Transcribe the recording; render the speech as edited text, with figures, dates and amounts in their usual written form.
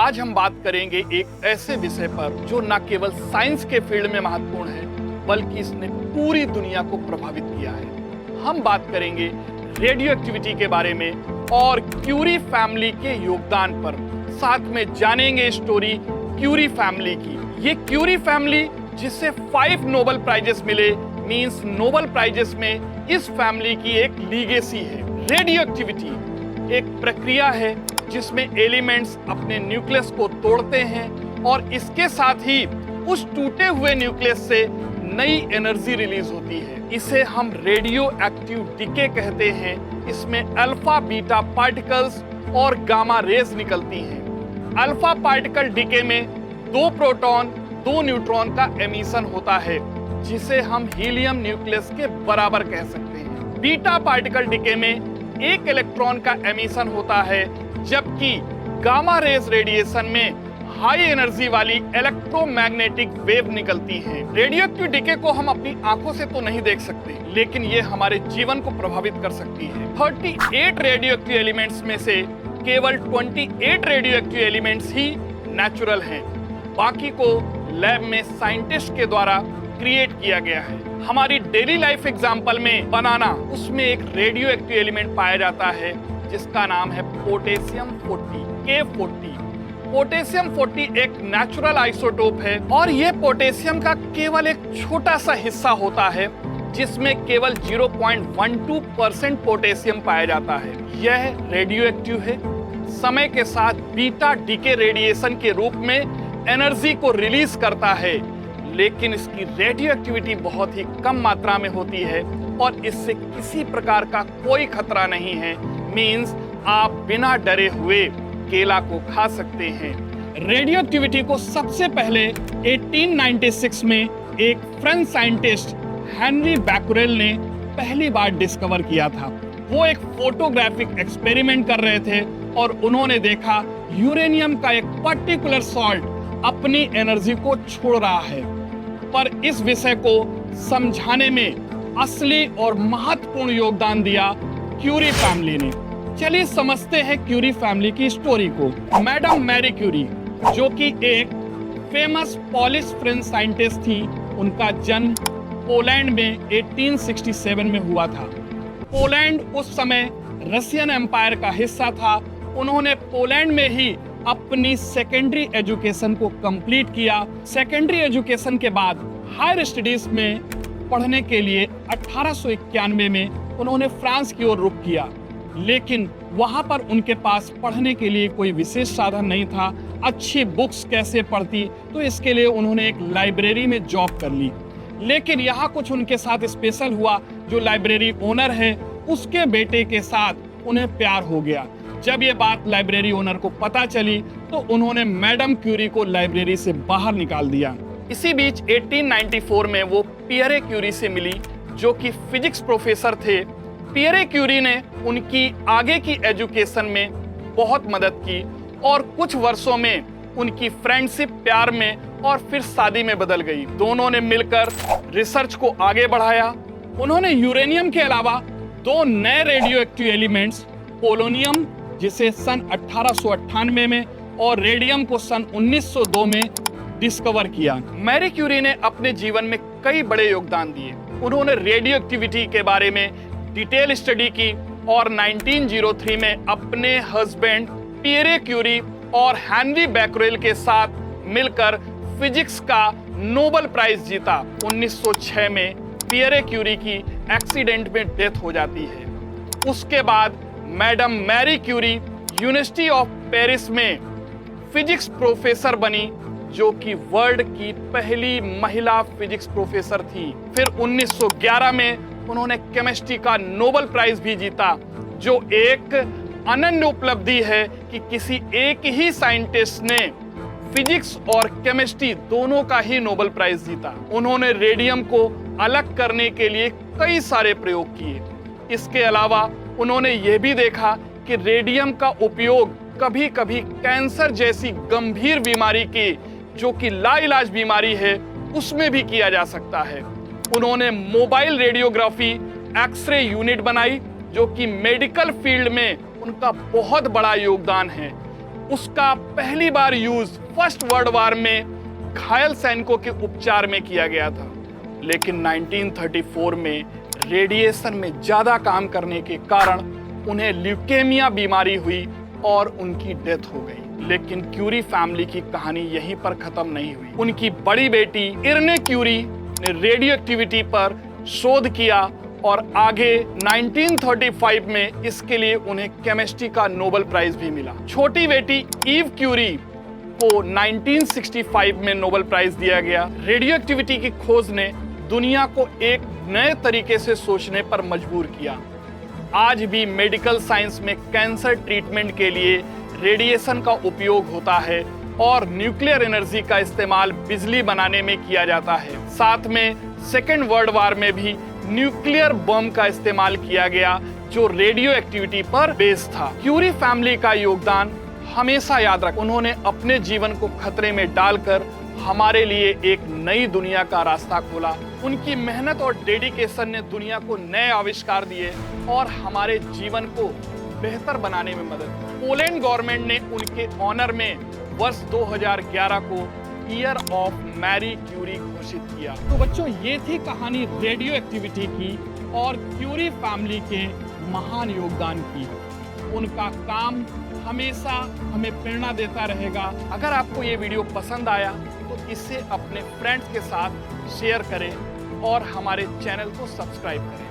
आज हम बात करेंगे एक ऐसे विषय पर जो न केवल साइंस के फील्ड में महत्वपूर्ण है बल्कि इसने पूरी दुनिया को प्रभावित किया है। हम बात करेंगे रेडियो एक्टिविटी के बारे में और क्यूरी फैमिली के योगदान पर। साथ में जानेंगे स्टोरी क्यूरी फैमिली की। ये क्यूरी फैमिली जिसे 5 नोबेल प्राइजेस मिले, मींस नोबेल प्राइजेस में इस फैमिली की एक लीगेसी है। रेडियो एक्टिविटी एक प्रक्रिया है जिसमें एलिमेंट्स अपने न्यूक्लियस को तोड़ते हैं और इसके साथ ही उस टूटे हुए न्यूक्लियस से नई एनर्जी रिलीज होती है। इसे हम रेडियो एक्टिव डीके कहते हैं। इसमें अल्फा बीटा पार्टिकल्स और गामा रेज निकलती हैं। अल्फा पार्टिकल डीके में 2 प्रोटॉन 2 न्यूट्रॉन का एमिशन होता है जिसे हम हीलियम न्यूक्लियस के बराबर कह सकते हैं। बीटा पार्टिकल डीके में 1 इलेक्ट्रॉन का एमिशन होता है, जबकि गामा रेज रेडिएशन में हाई एनर्जी वाली इलेक्ट्रोमैग्नेटिक वेव निकलती है। रेडियो एक्टिव डीके को हम अपनी आंखों से तो नहीं देख सकते, लेकिन ये हमारे जीवन को प्रभावित कर सकती है। 38 रेडियो एक्टिव एलिमेंट्स में से केवल 28 रेडियो एक्टिव एलिमेंट्स ही नेचुरल हैं। बाकी को लैब में साइंटिस्ट के द्वारा क्रिएट किया गया है। हमारी डेली लाइफ एग्जाम्पल में बनाना, उसमें एक रेडियो एक्टिव एलिमेंट पाया जाता है जिसका नाम है पोटेशियम 40 K40। पोटेशियम 40 एक नेचुरल आइसोटोप है और यह पोटेशियम का केवल एक छोटा सा हिस्सा होता है जिसमें केवल 0.12% पोटेशियम पाया जाता है। यह रेडियो एक्टिव है। समय के साथ बीटा डीके रेडिएशन के रूप में एनर्जी को रिलीज करता है, लेकिन इसकी रेडियो एक्टिविटी बहुत ही कम मात्रा में होती है और इससे किसी प्रकार का कोई खतरा नहीं है। मींस आप बिना डरे हुए केला को खा सकते हैं। रेडियो एक्टिविटी को सबसे पहले 1896 में एक फ्रेंच साइंटिस्ट हेनरी बैकुरेल ने पहली बार डिस्कवर किया था। वो एक फोटोग्राफिक एक्सपेरिमेंट कर रहे थे और उन्होंने देखा यूरेनियम का एक पर्टिकुलर सॉल्ट अपनी एनर्जी को छोड़ रहा है। पर इस विषय को समझाने में असली और महत्वपूर्ण योगदान दिया क्यूरी फैमिली ने। चलिए समझते हैं क्यूरी फैमिली की स्टोरी को। मैडम मैरी क्यूरी, जो कि एक फेमस पॉलिश फ्रेंच साइंटिस्ट थी, उनका जन्म पोलैंड में 1867 में हुआ था। पोलैंड उस समय रशियन एम्पायर का हिस्सा था। उन्होंने पोलैंड में ही अपनी सेकेंडरी एजुकेशन को कंप्लीट किया। सेकेंडरी एजुकेशन के बाद हायर स्टडीज में पढ़ने के लिए 1891 में उन्होंने फ्रांस की ओर रुख किया, लेकिन वहां पर उनके पास पढ़ने के लिए कोई विशेष साधन नहीं था। अच्छी बुक्स कैसे पढ़ती, तो इसके लिए उन्होंने एक लाइब्रेरी में जॉब कर ली। लेकिन यहाँ कुछ उनके साथ स्पेशल हुआ। जो लाइब्रेरी ओनर है, उसके बेटे के साथ उन्हें प्यार हो गया। जब ये बात लाइब्रेरी ओनर को पता चली तो उन्होंने मैडम क्यूरी को लाइब्रेरी से बाहर निकाल दिया। इसी बीच 1894 में वो पियरे क्यूरी से मिली, जो कि फिजिक्स प्रोफेसर थे। पियरे क्यूरी ने उनकी आगे की एजुकेशन में बहुत मदद की और कुछ वर्षों में उनकी फ्रेंडशिप प्यार में और फिर शादी में बदल गई। दोनों ने मिलकर रिसर्च को आगे बढ़ाया। उन्होंने यूरेनियम के अलावा 2 नए रेडियो एक्टिव एलिमेंट्स, पोलोनियम जिसे सन 1898 में और रेडियम को सन 1902 में डिस्कवर किया। मैरी क्यूरी ने अपने जीवन में कई बड़े योगदान दिए। उन्होंने रेडियो एक्टिविटी के बारे में डिटेल स्टडी की और 1903 में अपने हस्बैंड पियरे क्यूरी और हेनरी बैकुरेल के साथ मिलकर फिजिक्स का नोबेल प्राइज जीता। 1906 में पियरे क्यूरी की एक्सीडेंट में डेथ हो जाती है। उसके बाद madam Marie Curie university of Paris में फिजिक्स प्रोफेसर बनी, जो कि वर्ल्ड की पहली महिला फिजिक्स प्रोफेसर थी। फिर 1911 में उन्होंने केमिस्ट्री का नोबेल प्राइज भी जीता, जो एक अनन्य उपलब्धि है कि किसी एक ही साइंटिस्ट ने फिजिक्स और केमिस्ट्री दोनों का ही नोबेल प्राइज जीता। उन्होंने रेडियम को अलग करने के लिए कई सारे प्रयोग किए। इसके अलावा उन्होंने यह भी देखा कि रेडियम का उपयोग कभी कभी कैंसर जैसी गंभीर बीमारी की, जो कि लाइलाज बीमारी है, उसमें भी किया जा सकता है। उन्होंने मोबाइल रेडियोग्राफी एक्सरे यूनिट बनाई, जो कि मेडिकल फील्ड में उनका बहुत बड़ा योगदान है। उसका पहली बार यूज फर्स्ट वर्ल्ड वॉर में घायल सैनिकों के उपचार में किया गया था, लेकिन 1934 में रेडिएशन में ज्यादा काम करने के कारण उन्हें ल्यूकेमिया बीमारी हुई और उनकी डेथ हो गई। लेकिन क्यूरी फैमिली की कहानी यहीं पर खत्म नहीं हुई। उनकी बड़ी बेटी इरने क्यूरी ने रेडियो एक्टिविटी पर शोध किया और आगे 1935 में इसके लिए उन्हें केमिस्ट्री का नोबेल प्राइज भी मिला। छोटी बेटी ईव क्यूरी को 1965 में नोबेल प्राइज दिया गया। रेडियो एक्टिविटी की खोज ने दुनिया को एक नए तरीके से सोचने पर मजबूर किया। आज भी मेडिकल साइंस में कैंसर ट्रीटमेंट के लिए रेडिएशन का उपयोग होता है और न्यूक्लियर एनर्जी का इस्तेमाल बिजली बनाने में किया जाता है। साथ में सेकेंड वर्ल्ड वॉर में भी न्यूक्लियर बम का इस्तेमाल किया गया जो रेडियो एक्टिविटी पर बेस्ड था। क्यूरी फैमिली का योगदान हमेशा याद रख। उन्होंने अपने जीवन को खतरे में डालकर हमारे लिए एक नई दुनिया का रास्ता खोला। उनकी मेहनत और डेडिकेशन ने दुनिया को नए आविष्कार दिए और हमारे जीवन को बेहतर बनाने में मदद की। पोलैंड गवर्नमेंट ने उनके ऑनर में वर्ष 2011 को ईयर ऑफ मैरी क्यूरी घोषित किया। तो बच्चों, ये थी कहानी रेडियो एक्टिविटी की और क्यूरी फैमिली के महान योगदान की। उनका काम हमेशा हमें प्रेरणा देता रहेगा। अगर आपको ये वीडियो पसंद आया तो इसे अपने फ्रेंड्स के साथ शेयर करें और हमारे चैनल को सब्सक्राइब करें।